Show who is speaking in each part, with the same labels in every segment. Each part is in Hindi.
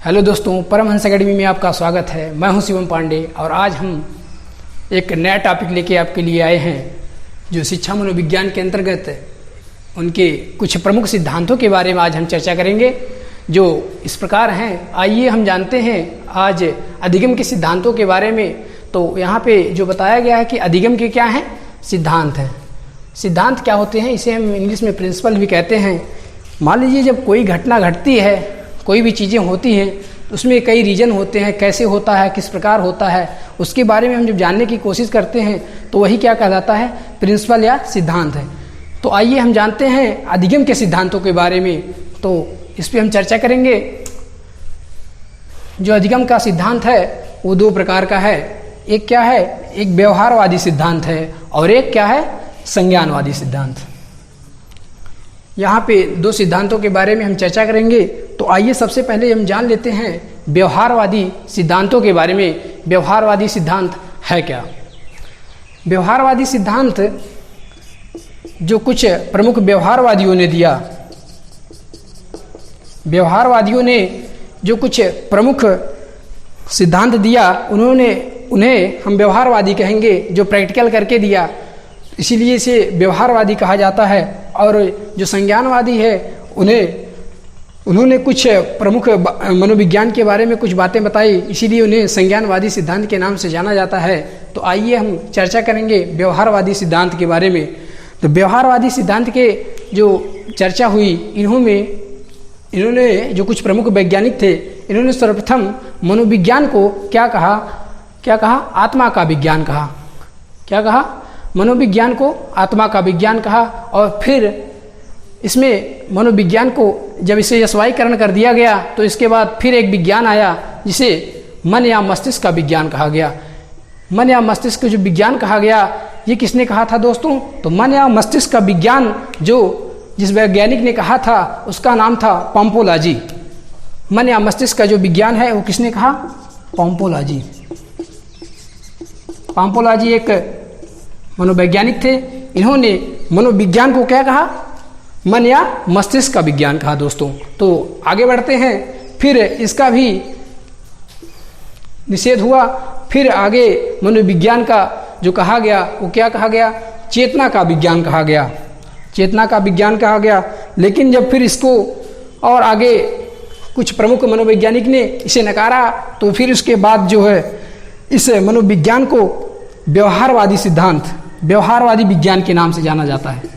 Speaker 1: हेलो दोस्तों, परमहंस एकेडमी में आपका स्वागत है। मैं हूं शिवम पांडे और आज हम एक नया टॉपिक लेके आपके लिए आए हैं जो शिक्षा मनोविज्ञान के अंतर्गत उनके कुछ प्रमुख सिद्धांतों के बारे में आज हम चर्चा करेंगे, जो इस प्रकार हैं। आइए हम जानते हैं आज अधिगम के सिद्धांतों के बारे में। तो यहाँ पे जो बताया गया है कि अधिगम के क्या हैं, सिद्धांत हैं। सिद्धांत क्या होते हैं, इसे हम इंग्लिश में प्रिंसिपल भी कहते हैं। मान लीजिए जब कोई घटना घटती है, कोई भी चीज़ें होती हैं, तो उसमें कई रीजन होते हैं, कैसे होता है, किस प्रकार होता है, उसके बारे में हम जब जानने की कोशिश करते हैं तो वही क्या कहलाता है, प्रिंसिपल या सिद्धांत है। तो आइए हम जानते हैं अधिगम के सिद्धांतों के बारे में। तो इस पर हम चर्चा करेंगे। जो अधिगम का सिद्धांत है वो दो प्रकार का है। एक क्या है, एक व्यवहारवादी सिद्धांत है और एक क्या है, संज्ञानवादी सिद्धांत। यहाँ पे दो सिद्धांतों के बारे में हम चर्चा करेंगे। तो आइए सबसे पहले हम जान लेते हैं व्यवहारवादी सिद्धांतों के बारे में। व्यवहारवादी सिद्धांत है क्या? व्यवहारवादी सिद्धांत जो कुछ प्रमुख व्यवहारवादियों ने दिया, व्यवहारवादियों ने जो कुछ प्रमुख सिद्धांत दिया, उन्हें हम व्यवहारवादी कहेंगे, जो प्रैक्टिकल करके दिया, इसीलिए इसे व्यवहारवादी कहा जाता है। और जो संज्ञानवादी है उन्होंने कुछ प्रमुख मनोविज्ञान के बारे में कुछ बातें बताई, इसीलिए उन्हें संज्ञानवादी सिद्धांत के नाम से जाना जाता है। तो आइए हम चर्चा करेंगे व्यवहारवादी सिद्धांत के बारे में। तो व्यवहारवादी सिद्धांत के जो चर्चा हुई, इन्होंने जो कुछ प्रमुख वैज्ञानिक थे, इन्होंने सर्वप्रथम मनोविज्ञान को क्या कहा, आत्मा का विज्ञान कहा। क्या कहा? मनोविज्ञान को आत्मा का विज्ञान कहा। और फिर इसमें मनोविज्ञान को जब इसे यशवाईकरण कर दिया गया तो इसके बाद फिर एक विज्ञान आया जिसे मन या मस्तिष्क का विज्ञान कहा गया। मन या मस्तिष्क जो विज्ञान कहा गया, ये किसने कहा था दोस्तों? तो मन या मस्तिष्क का विज्ञान जिस वैज्ञानिक ने कहा था उसका नाम था पोम्पोलाजी। मन या मस्तिष्क का जो विज्ञान है वो किसने कहा? पोम्पोलाजी। पोम्पोलाजी एक मनोवैज्ञानिक थे। इन्होंने मनोविज्ञान को क्या कहा? मन या मस्तिष्क का विज्ञान कहा दोस्तों। तो आगे बढ़ते हैं। फिर इसका भी निषेध हुआ। फिर आगे मनोविज्ञान का जो कहा गया वो क्या कहा गया? चेतना का विज्ञान कहा गया। चेतना का विज्ञान कहा गया। लेकिन जब फिर इसको और आगे कुछ प्रमुख मनोवैज्ञानिक ने इसे नकारा, तो फिर उसके बाद जो है इस मनोविज्ञान को व्यवहारवादी सिद्धांत, व्यवहारवादी विज्ञान के नाम से जाना जाता है।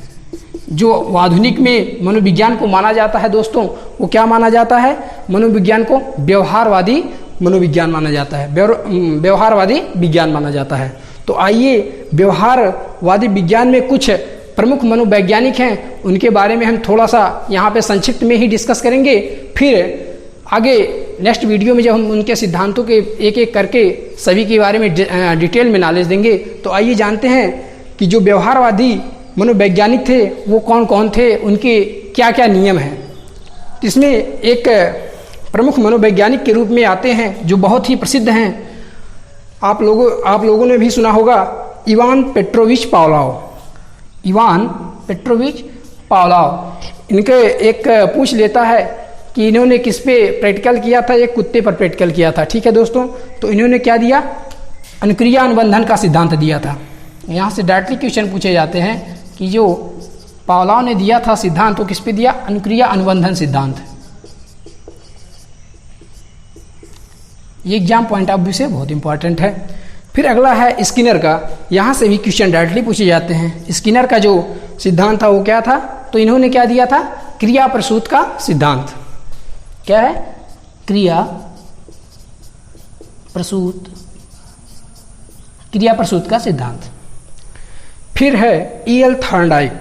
Speaker 1: जो आधुनिक में मनोविज्ञान को माना जाता है दोस्तों, वो क्या माना जाता है? मनोविज्ञान को व्यवहारवादी मनोविज्ञान माना जाता है, व्यवहारवादी विज्ञान माना जाता है। तो आइए व्यवहारवादी विज्ञान में कुछ प्रमुख मनोवैज्ञानिक हैं, उनके बारे में हम थोड़ा सा यहाँ पे संक्षिप्त में ही डिस्कस करेंगे। फिर आगे नेक्स्ट वीडियो में जब हम उनके सिद्धांतों के एक एक करके सभी के बारे में डिटेल में नॉलेज देंगे। तो आइए जानते हैं कि जो व्यवहारवादी मनोवैज्ञानिक थे वो कौन कौन थे, उनके क्या क्या नियम हैं। इसमें एक प्रमुख मनोवैज्ञानिक के रूप में आते हैं जो बहुत ही प्रसिद्ध हैं। आप लोगों ने भी सुना होगा, Ivan Petrovich Pavlov. Ivan Petrovich Pavlov. इनके एक पूछ लेता है कि इन्होंने किस पे प्रैक्टिकल किया था? एक कुत्ते पर प्रैक्टिकल किया था। ठीक है दोस्तों। तो इन्होंने क्या दिया? अनुक्रिया अनुबंधन का सिद्धांत दिया था। यहाँ से डायरेक्टली क्वेश्चन पूछे जाते हैं कि जो पावलोव ने दिया था सिद्धांत, वो किस पे दिया? अनुक्रिया अनुबंधन सिद्धांत। ये एग्जाम पॉइंट ऑफ व्यू से बहुत इंपॉर्टेंट है। फिर अगला है स्किनर का। यहाँ से भी क्वेश्चन डायरेक्टली पूछे जाते हैं। स्किनर का जो सिद्धांत था वो क्या था? तो इन्होंने क्या दिया था? क्रिया प्रसूत का सिद्धांत। क्या है? क्रिया प्रसूत का सिद्धांत। फिर है E.L. थॉर्नडाइक।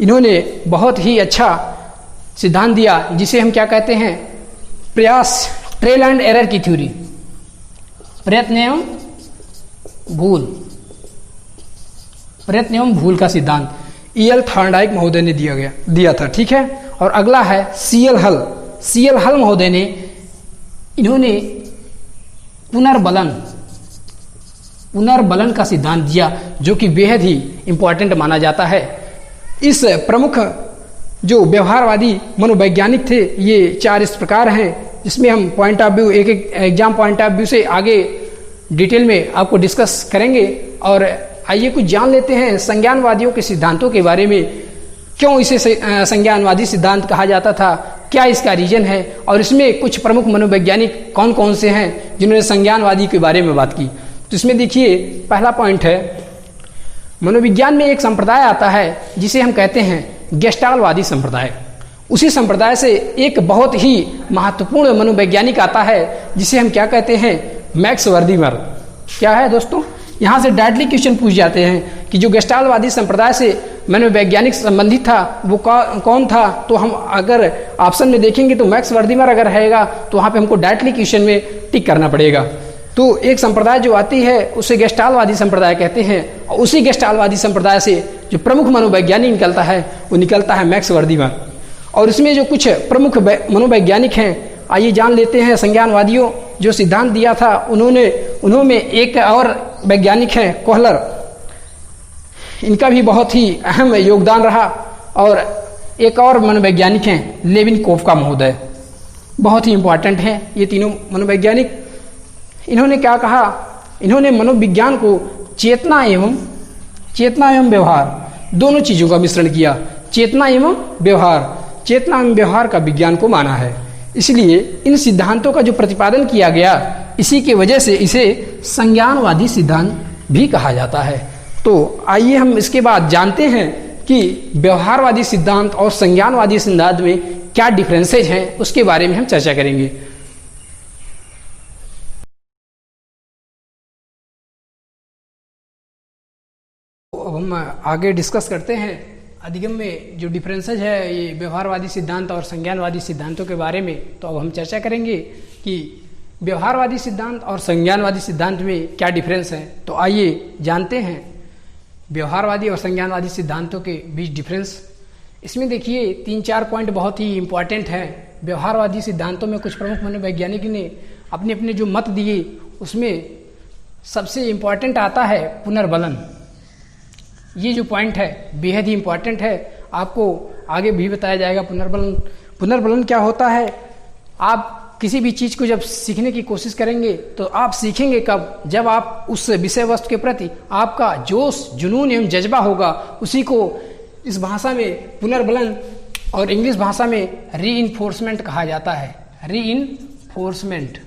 Speaker 1: इन्होंने बहुत ही अच्छा सिद्धांत दिया जिसे हम क्या कहते हैं? प्रयास, ट्रायल एंड एरर की थ्योरी, प्रयत्न एवं भूल का सिद्धांत E.L. थॉर्नडाइक महोदय ने दिया था। ठीक है। और अगला है C.L. हल महोदय ने, इन्होंने पुनर्बलन का सिद्धांत दिया जो कि बेहद ही इंपॉर्टेंट माना जाता है। इस प्रमुख जो व्यवहारवादी मनोवैज्ञानिक थे, ये चार इस प्रकार हैं। जिसमें हम पॉइंट ऑफ व्यू एक एक एग्जाम पॉइंट ऑफ व्यू से आगे डिटेल में आपको डिस्कस करेंगे। और आइए कुछ जान लेते हैं संज्ञानवादियों के सिद्धांतों के बारे में, क्यों इसे संज्ञानवादी सिद्धांत कहा जाता था, क्या इसका रीजन है, और इसमें कुछ प्रमुख मनोवैज्ञानिक कौन कौन से हैं जिन्होंने संज्ञानवादी के बारे में बात की। तो इसमें देखिए पहला पॉइंट है, मनोविज्ञान में एक संप्रदाय आता है जिसे हम कहते हैं गेस्टाल्टवादी संप्रदाय। उसी संप्रदाय से एक बहुत ही महत्वपूर्ण मनोवैज्ञानिक आता है जिसे हम क्या कहते हैं, मैक्स वर्दीमर। क्या है दोस्तों, यहाँ से डायरेक्टली क्वेश्चन पूछ जाते हैं कि जो गेस्टाल्टवादी संप्रदाय से मनोवैज्ञानिक संबंधित था वो कौन था। तो हम अगर ऑप्शन में देखेंगे तो मैक्स वर्दीमर अगर रहेगा तो वहाँ पे हमको डायरेक्टली क्वेश्चन में टिक करना पड़ेगा। तो एक संप्रदाय जो आती है उसे गेस्टाल्टवादी संप्रदाय कहते हैं, और उसी गेस्टाल्टवादी संप्रदाय से जो प्रमुख मनोवैज्ञानिक निकलता है वो निकलता है मैक्स वर्दीमर। और इसमें जो कुछ प्रमुख मनोवैज्ञानिक हैं आइए जान लेते हैं। संज्ञानवादियों जो सिद्धांत दिया था उन्होंने एक और वैज्ञानिक हैं कोहलर, इनका भी बहुत ही अहम योगदान रहा। और एक और मनोवैज्ञानिक हैं लेविनकोव का महोदय, बहुत ही इंपॉर्टेंट हैं ये तीनों मनोवैज्ञानिक। इन्होंने क्या कहा, इन्होंने मनोविज्ञान को चेतना एवं व्यवहार दोनों चीज़ों का मिश्रण किया। चेतना एवं व्यवहार का विज्ञान को माना है। इसलिए इन सिद्धांतों का जो प्रतिपादन किया गया, इसी के वजह से इसे संज्ञानवादी सिद्धांत भी कहा जाता है। तो आइए हम इसके बाद जानते हैं कि व्यवहारवादी सिद्धांत और संज्ञानवादी सिद्धांत में क्या डिफरेंसेज हैं, उसके बारे में हम चर्चा करेंगे। अब हम आगे डिस्कस करते हैं अधिगम में जो डिफरेंसेज है ये व्यवहारवादी सिद्धांत और संज्ञानवादी सिद्धांतों के बारे में। तो अब हम चर्चा करेंगे कि व्यवहारवादी सिद्धांत और संज्ञानवादी सिद्धांत में क्या डिफरेंस है। तो आइए जानते हैं व्यवहारवादी और संज्ञानवादी सिद्धांतों के बीच डिफरेंस। इसमें देखिए 3-4 पॉइंट बहुत ही इंपॉर्टेंट हैं। व्यवहारवादी सिद्धांतों में कुछ प्रमुख मनोवैज्ञानिक ने अपने अपने जो मत दिए, उसमें सबसे इम्पॉर्टेंट आता है पुनर्बलन। ये जो पॉइंट है बेहद ही इम्पॉर्टेंट है, आपको आगे भी बताया जाएगा। पुनर्बलन क्या होता है, आप किसी भी चीज़ को जब सीखने की कोशिश करेंगे तो आप सीखेंगे कब, जब आप उस विषय वस्तु के प्रति आपका जोश, जुनून एवं जज्बा होगा। उसी को इस भाषा में पुनर्बलन और इंग्लिश भाषा में रीइंफोर्समेंट कहा जाता है। रीइंफोर्समेंट।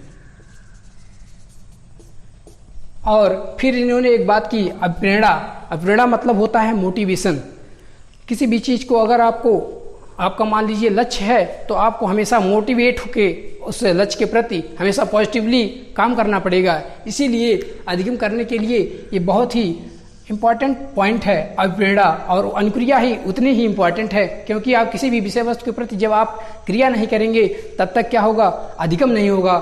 Speaker 1: और फिर इन्होंने एक बात की, अप्रेरणा मतलब होता है मोटिवेशन। किसी भी चीज़ को अगर आपका मान लीजिए लक्ष्य है तो आपको हमेशा मोटिवेट होके उस लक्ष्य के प्रति हमेशा पॉजिटिवली काम करना पड़ेगा। इसीलिए अधिगम करने के लिए ये बहुत ही इम्पॉर्टेंट पॉइंट है अप्रेरणा, और अनुक्रिया ही उतनी ही इम्पॉर्टेंट है, क्योंकि आप किसी भी विषय वस्तु के प्रति जब आप क्रिया नहीं करेंगे तब तक क्या होगा, अधिगम नहीं होगा।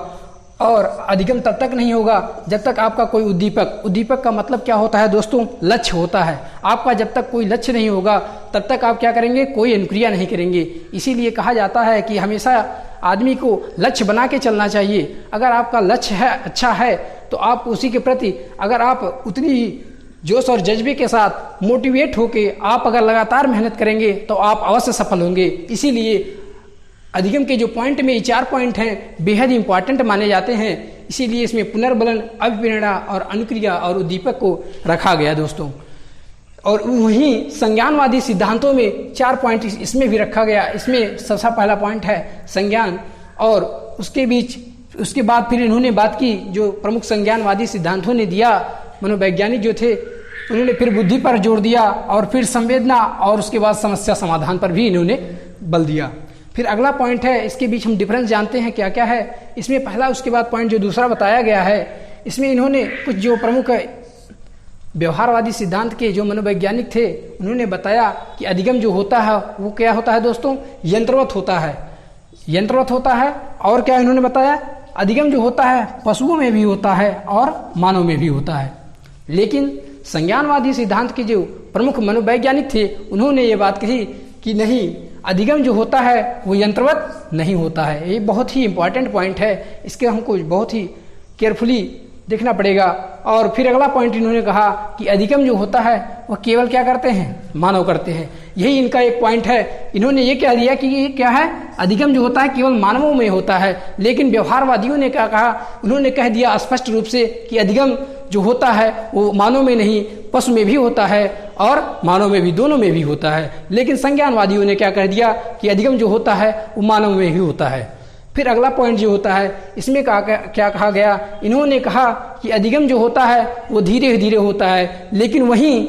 Speaker 1: और अधिगम तब तक नहीं होगा जब तक आपका कोई उद्दीपक का मतलब क्या होता है दोस्तों, लक्ष्य होता है। आपका जब तक कोई लक्ष्य नहीं होगा तब तक आप क्या करेंगे, कोई अनुक्रिया नहीं करेंगे। इसीलिए कहा जाता है कि हमेशा आदमी को लक्ष्य बना के चलना चाहिए। अगर आपका लक्ष्य है अच्छा है तो आप उसी के प्रति अगर आप उतनी ही जोश और जज्बे के साथ मोटिवेट होके आप अगर लगातार मेहनत करेंगे तो आप अवश्य सफल होंगे। इसीलिए अधिगम के जो पॉइंट में ये 4 पॉइंट हैं बेहद इंपॉर्टेंट माने जाते हैं। इसीलिए इसमें पुनर्बलन, अभिप्रेरणा और अनुक्रिया और उद्दीपक को रखा गया दोस्तों। और वहीं संज्ञानवादी सिद्धांतों में 4 पॉइंट इसमें भी रखा गया। इसमें सबसे पहला पॉइंट है संज्ञान, और उसके बाद फिर इन्होंने बात की जो प्रमुख संज्ञानवादी सिद्धांतों ने दिया, मनोवैज्ञानिक जो थे उन्होंने फिर बुद्धि पर जोर दिया, और फिर संवेदना, और उसके बाद समस्या समाधान पर भी इन्होंने बल दिया। फिर अगला पॉइंट है, इसके बीच हम डिफरेंस जानते हैं क्या क्या है। इसमें पहला, उसके बाद पॉइंट जो दूसरा बताया गया है, इसमें इन्होंने कुछ जो प्रमुख व्यवहारवादी सिद्धांत के जो मनोवैज्ञानिक थे उन्होंने बताया कि अधिगम जो होता है वो क्या होता है दोस्तों, यंत्रवत होता है। और क्या इन्होंने बताया, अधिगम जो होता है पशुओं में भी होता है और मानव में भी होता है। लेकिन संज्ञानवादी सिद्धांत के जो प्रमुख मनोवैज्ञानिक थे उन्होंने ये बात कही कि नहीं, अधिगम जो होता है वो यंत्रवत नहीं होता है। ये बहुत ही इंपॉर्टेंट पॉइंट है, इसके हमको बहुत ही केयरफुली देखना पड़ेगा। और फिर अगला पॉइंट इन्होंने कहा कि अधिगम जो होता है वह केवल क्या करते हैं, मानव करते हैं। यही इनका एक पॉइंट है। इन्होंने ये कह दिया कि ये क्या है, अधिगम जो होता है केवल मानवों में होता है, लेकिन व्यवहारवादियों ने क्या कहा, उन्होंने कह दिया स्पष्ट रूप से कि अधिगम जो होता है वो मानव में नहीं, पशु में भी होता है और मानव में भी, दोनों में भी होता है। लेकिन संज्ञानवादियों ने क्या कह दिया कि अधिगम जो होता है वो मानव में ही होता है। फिर अगला पॉइंट जो होता है, इसमें क्या कहा गया, इन्होंने कहा कि अधिगम जो होता है वो धीरे धीरे होता है, लेकिन वहीं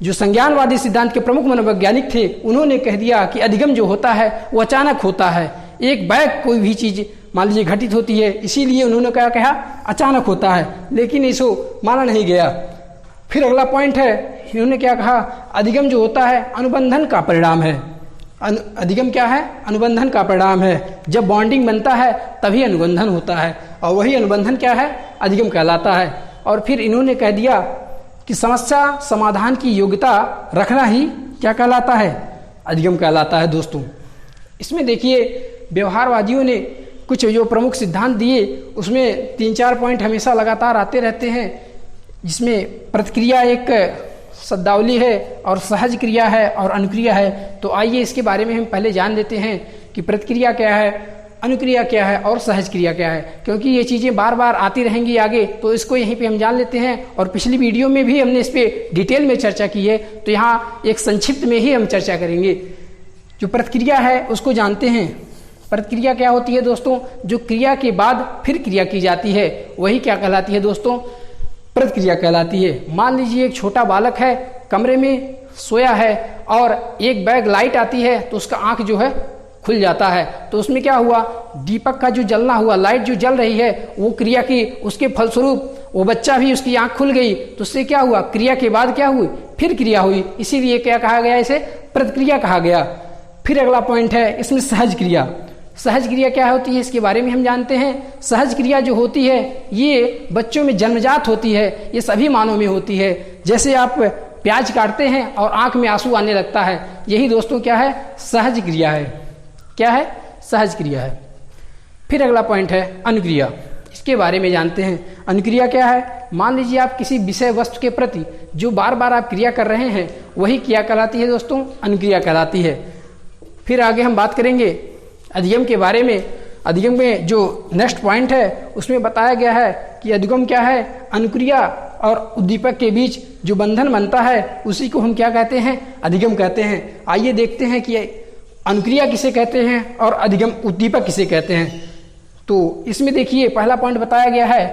Speaker 1: जो संज्ञानवादी सिद्धांत के प्रमुख मनोवैज्ञानिक थे उन्होंने कह दिया कि अधिगम जो होता है वो अचानक होता है। एक बैग कोई भी चीज मान लीजिए घटित होती है, इसीलिए उन्होंने क्या कहा, अचानक होता है, लेकिन इसको माना नहीं गया। फिर अगला पॉइंट है, इन्होंने क्या कहा, अधिगम जो होता है अनुबंधन का परिणाम है। अधिगम क्या है, अनुबंधन का परिणाम है। जब बॉन्डिंग बनता है तभी अनुबंधन होता है, और वही अनुबंधन क्या है, अधिगम कहलाता है। और फिर इन्होंने कह दिया कि समस्या समाधान की योग्यता रखना ही क्या कहलाता है, अधिगम कहलाता है। दोस्तों इसमें देखिए व्यवहारवादियों ने कुछ जो प्रमुख सिद्धांत दिए उसमें 3-4 पॉइंट हमेशा लगातार आते रहते हैं, जिसमें प्रतिक्रिया एक शब्दावली है और सहज क्रिया है और अनुक्रिया है। तो आइए इसके बारे में हम पहले जान लेते हैं कि प्रतिक्रिया क्या है, अनुक्रिया क्या है और सहज क्रिया क्या है, क्योंकि ये चीज़ें बार बार आती रहेंगी आगे, तो इसको यहीं पे हम जान लेते हैं। और पिछली वीडियो में भी हमने इस पर डिटेल में चर्चा की है, तो यहाँ एक संक्षिप्त में ही हम चर्चा करेंगे। जो प्रतिक्रिया है उसको जानते हैं। प्रतिक्रिया क्या होती है दोस्तों, जो क्रिया के बाद फिर क्रिया की जाती है वही क्या कहलाती है दोस्तों, प्रतिक्रिया कहलाती है। मान लीजिए एक छोटा बालक है, कमरे में सोया है और एक बैग लाइट आती है तो उसका आंख जो है खुल जाता है, तो उसमें क्या हुआ, दीपक का जो जलना हुआ, लाइट जो जल रही है वो क्रिया की, उसके फलस्वरूप वो बच्चा भी उसकी आंख खुल गई, तो उससे क्या हुआ, क्रिया के बाद क्या हुई, फिर क्रिया हुई, इसीलिए क्या कहा गया, इसे प्रतिक्रिया कहा गया। फिर अगला पॉइंट है इसमें सहज क्रिया। सहज क्रिया क्या होती है इसके बारे में हम जानते हैं। सहज क्रिया जो होती है ये बच्चों में जन्मजात होती है, ये सभी मानव में होती है। जैसे आप प्याज काटते हैं और आंख में आंसू आने लगता है, यही दोस्तों क्या है, सहज क्रिया है। क्या है, सहज क्रिया है। फिर अगला पॉइंट है अनुक्रिया, इसके बारे में जानते हैं। अनुक्रिया क्या है, मान लीजिए आप किसी विषय वस्तु के प्रति जो बार बार आप क्रिया कर रहे हैं वही क्या कहलाती है दोस्तों, अनुक्रिया कहलाती है। फिर आगे हम बात करेंगे अधिगम के बारे में। अधिगम में जो नेक्स्ट पॉइंट है उसमें बताया गया है कि अधिगम क्या है, अनुक्रिया और उद्दीपक के बीच जो बंधन बनता है उसी को हम क्या कहते हैं, अधिगम कहते हैं। आइए देखते हैं कि अनुक्रिया किसे कहते हैं और अधिगम उद्दीपक किसे कहते हैं। तो इसमें देखिए पहला पॉइंट बताया गया है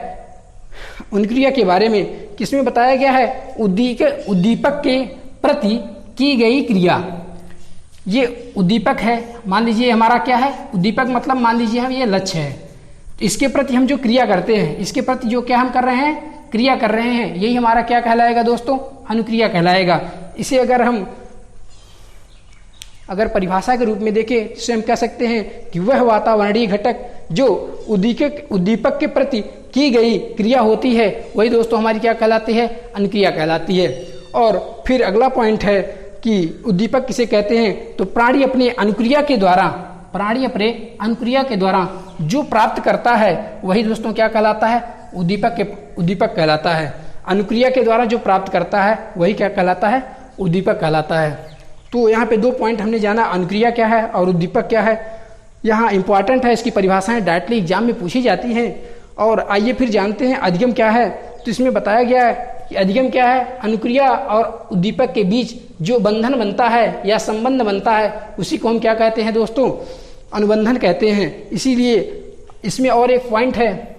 Speaker 1: अनुक्रिया के बारे में, किसमें बताया गया है, उद्दीपक के प्रति की गई क्रिया। ये उद्दीपक है, मान लीजिए हमारा क्या है, उद्दीपक मतलब मान लीजिए हम ये लक्ष्य है, इसके प्रति हम जो क्रिया करते हैं, इसके प्रति जो क्या हम कर रहे हैं, क्रिया कर रहे हैं, यही हमारा क्या कहलाएगा दोस्तों, अनुक्रिया कहलाएगा। इसे अगर परिभाषा के रूप में देखें जिसे हम कह सकते हैं कि वह वातावरणीय घटक जो उद्दीपक के प्रति की गई क्रिया होती है वही दोस्तों हमारी क्या कहलाती है, अनुक्रिया कहलाती है। और फिर अगला पॉइंट है कि उद्दीपक किसे कहते हैं, तो प्राणी अपने अनुक्रिया के द्वारा जो प्राप्त करता है वही दोस्तों क्या कहलाता है, उद्दीपक कहलाता है। अनुक्रिया के द्वारा जो प्राप्त करता है वही क्या कहलाता है, उद्दीपक कहलाता है। तो यहाँ पे 2 पॉइंट हमने जाना, अनुक्रिया क्या है और उद्दीपक क्या है। यहाँ इंपॉर्टेंट है, इसकी परिभाषाएं डायरेक्टली एग्जाम में पूछी जाती हैं। और आइए फिर जानते हैं अधिगम क्या है। तो इसमें बताया गया है कि अधिगम क्या है, अनुक्रिया और उद्दीपक के बीच जो बंधन बनता है या संबंध बनता है उसी को हम क्या कहते हैं दोस्तों, अनुबंधन कहते हैं। इसीलिए इसमें और एक पॉइंट है,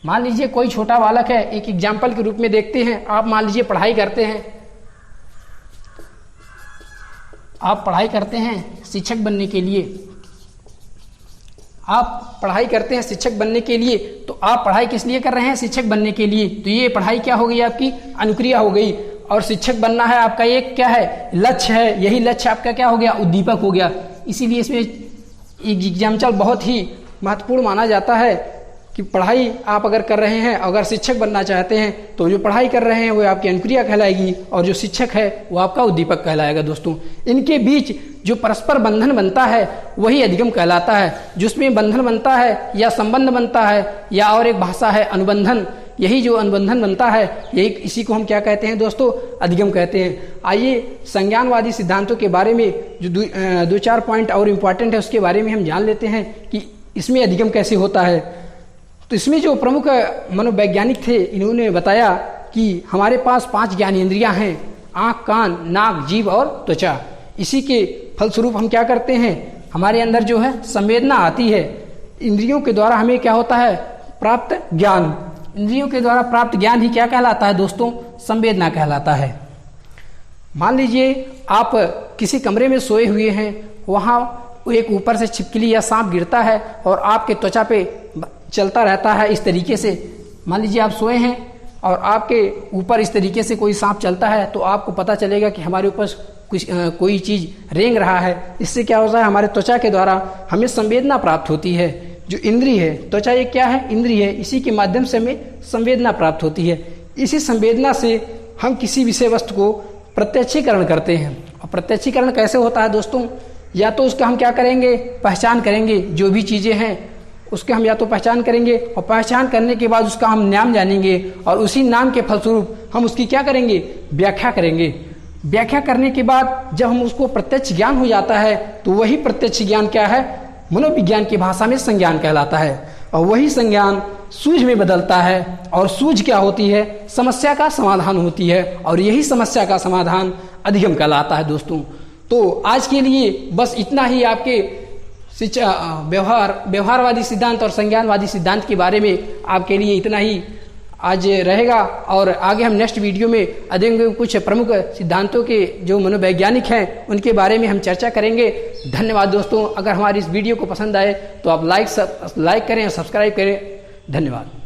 Speaker 1: मान लीजिए कोई छोटा बालक है, एक एग्जाम्पल के रूप में देखते हैं। आप मान लीजिए पढ़ाई करते हैं, आप पढ़ाई करते हैं शिक्षक बनने के लिए, आप पढ़ाई करते हैं शिक्षक बनने के लिए, तो आप पढ़ाई किस लिए कर रहे हैं, शिक्षक बनने के लिए। तो ये पढ़ाई क्या हो गई, आपकी अनुक्रिया हो गई। और शिक्षक बनना है आपका एक क्या है, लक्ष्य है, यही लक्ष्य आपका क्या हो गया, उद्दीपक हो गया। इसीलिए इसमें एग्जाम्पल बहुत ही महत्वपूर्ण माना जाता है कि पढ़ाई आप अगर कर रहे हैं, अगर शिक्षक बनना चाहते हैं तो जो पढ़ाई कर रहे हैं वो आपकी अनुक्रिया कहलाएगी और जो शिक्षक है वो आपका उद्दीपक कहलाएगा। दोस्तों इनके बीच जो परस्पर बंधन बनता है वही अधिगम कहलाता है। जिसमें बंधन बनता है या संबंध बनता है या और एक भाषा है अनुबंधन, यही जो अनुबंधन बनता है, यही इसी को हम क्या कहते हैं दोस्तों, अधिगम कहते हैं। आइए संज्ञानवादी सिद्धांतों के बारे में जो दो चार पॉइंट और इम्पॉर्टेंट है उसके बारे में हम जान लेते हैं कि इसमें अधिगम कैसे होता है। तो इसमें जो प्रमुख मनोवैज्ञानिक थे, इन्होंने बताया कि हमारे पास 5 ज्ञानेंद्रियां हैं, आँख, कान, नाक, जीभ और त्वचा। इसी के फलस्वरूप हम क्या करते हैं, हमारे अंदर जो है संवेदना आती है। इंद्रियों के द्वारा हमें क्या होता है, प्राप्त ज्ञान। इंद्रियों के द्वारा प्राप्त ज्ञान ही क्या कहलाता है दोस्तों, संवेदना कहलाता है। मान लीजिए आप किसी कमरे में सोए हुए हैं, वहाँ एक ऊपर से छिपकली या सांप गिरता है और आपके त्वचा पे चलता रहता है इस तरीके से। मान लीजिए आप सोए हैं और आपके ऊपर इस तरीके से कोई सांप चलता है, तो आपको पता चलेगा कि हमारे ऊपर कोई चीज़ रेंग रहा है। इससे क्या होता है, हमारे त्वचा के द्वारा हमें संवेदना प्राप्त होती है। जो इंद्रिय है, त्वचा ये क्या है, इंद्रिय है, इसी के माध्यम से हमें संवेदना प्राप्त होती है। इसी संवेदना से हम किसी विषय वस्तु को प्रत्यक्षीकरण करते हैं। और प्रत्यक्षीकरण कैसे होता है दोस्तों, या तो उसका हम क्या करेंगे, पहचान करेंगे। जो भी चीज़ें हैं उसके हम या तो पहचान करेंगे, और पहचान करने के बाद उसका हम नाम जानेंगे, और उसी नाम के फलस्वरूप हम उसकी क्या करेंगे, व्याख्या करेंगे। व्याख्या करने के बाद जब हम उसको प्रत्यक्ष ज्ञान हो जाता है, तो वही प्रत्यक्ष ज्ञान क्या है, मनोविज्ञान की भाषा में संज्ञान कहलाता है। और वही संज्ञान सूझ में बदलता है, और सूझ क्या होती है, समस्या का समाधान होती है, और यही समस्या का समाधान अधिगम कहलाता है दोस्तों। तो आज के लिए बस इतना ही आपके शिक्षा व्यवहारवादी सिद्धांत और संज्ञानवादी सिद्धांत के बारे में आपके लिए इतना ही आज रहेगा। और आगे हम नेक्स्ट वीडियो में अधिगम कुछ प्रमुख सिद्धांतों के जो मनोवैज्ञानिक हैं उनके बारे में हम चर्चा करेंगे। धन्यवाद दोस्तों। अगर हमारी इस वीडियो को पसंद आए तो आप लाइक करें और सब्सक्राइब करें। धन्यवाद।